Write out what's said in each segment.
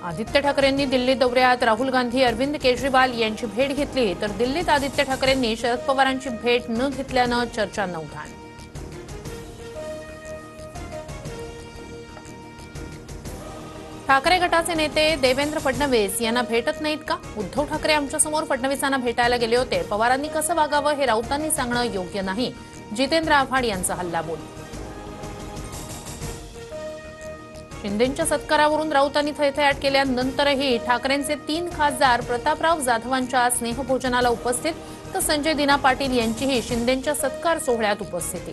आदित्य ठाकरेंनी दिल्ली दौऱ्यात राहुल गांधी, अरविंद केजरीवाल यांची भेट घेतली, तर दिल्लीत आदित्य ठाकरेंनी शरद पवारांची भेट न घेतल्यानं चर्चांना उधाण. ठाकरे गटाचे नेते देवेंद्र फडणवीस यांना भेटत नाहीत का? उद्धव ठाकरे आमच्यासमोर फडणवीसांना भेटायला गेले होते. पवारांनी कसं वागावं हे राऊतांनी सांगणं योग्य नाही. जितेंद्र आव्हाड यांचा हल्लाबोल. शिंदेंच्या सत्कारावरून राऊतांनी थैथयाट केल्यानंतरही ठाकरेंचे 3 खासदार प्रतापराव जाधवांच्या स्नेहभोजनाला उपस्थित, तर संजय दिना पाटील यांचीही शिंदेंच्या सत्कार सोहळ्यात उपस्थिती.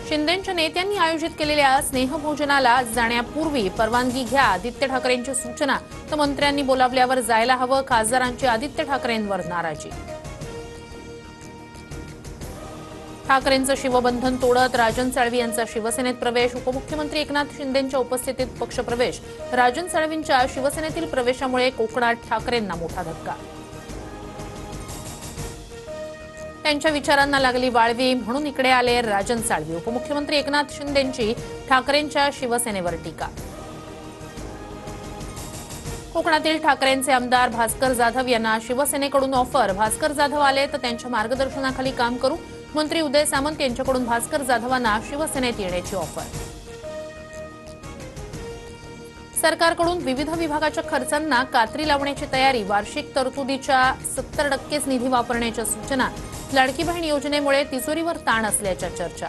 शिंदेंच्या नेत्यांनी आयोजित केलेल्या स्नेहभोजनाला जाण्यापूर्वी परवानगी घ्या, आदित्य ठाकरेंची सूचना, तर मंत्र्यांनी बोलावल्यावर जायला हवं, खासदारांची आदित्य ठाकरेंवर नाराजी. ठाकरेंचं शिवबंधन तोडत राजन साळवी यांचा शिवसेनेत प्रवेश, उपमुख्यमंत्री एकनाथ शिंदेंच्या उपस्थितीत पक्षप्रवेश. राजन साळवींच्या शिवसेनेतील प्रवेशामुळे कोकणात ठाकरेंना मोठा धक्का. त्यांच्या विचारांना लागली वाळवी, म्हणून इकडे आले राजन साळवी. उपमुख्यमंत्री एकनाथ शिंदेंची ठाकरेंच्या शिवसेनेवर टीका. कोकणातील ठाकरेंचे आमदार भास्कर जाधव यांना शिवसेनेकडून ऑफर. भास्कर जाधव आले तर त्यांच्या मार्गदर्शनाखाली काम करू. मंत्री उदय सामंत यांच्याकडून भास्कर जाधवांना शिवसेनेत येण्याची ऑफर. सरकारकडून विविध विभागाच्या खर्चांना कात्री लावण्याची तयारी. वार्षिक तरतुदीच्या 70% निधी वापरण्याच्या सूचना. लाडकी बहीण योजनेमुळे तिजोरीवर ताण असल्याच्या चर्चा.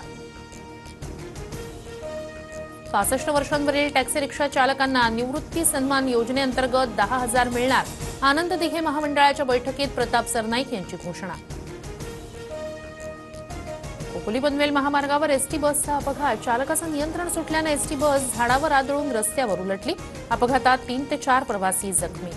65 वर्षांवरील टॅक्सी रिक्षा चालकांना निवृत्ती सन्मान योजनेअंतर्गत 10,000 मिळणार. आनंद दिघे महामंडळाच्या बैठकीत प्रताप सरनाईक यांची घोषणा. खोपोली पनवेल महामार्गावर एसटी बसचा अपघात. चालकाचं नियंत्रण सुटल्यानं एसटी बस झाडावर आदळून रस्त्यावर उलटली. अपघातात 3 ते 4 प्रवासी जखमी.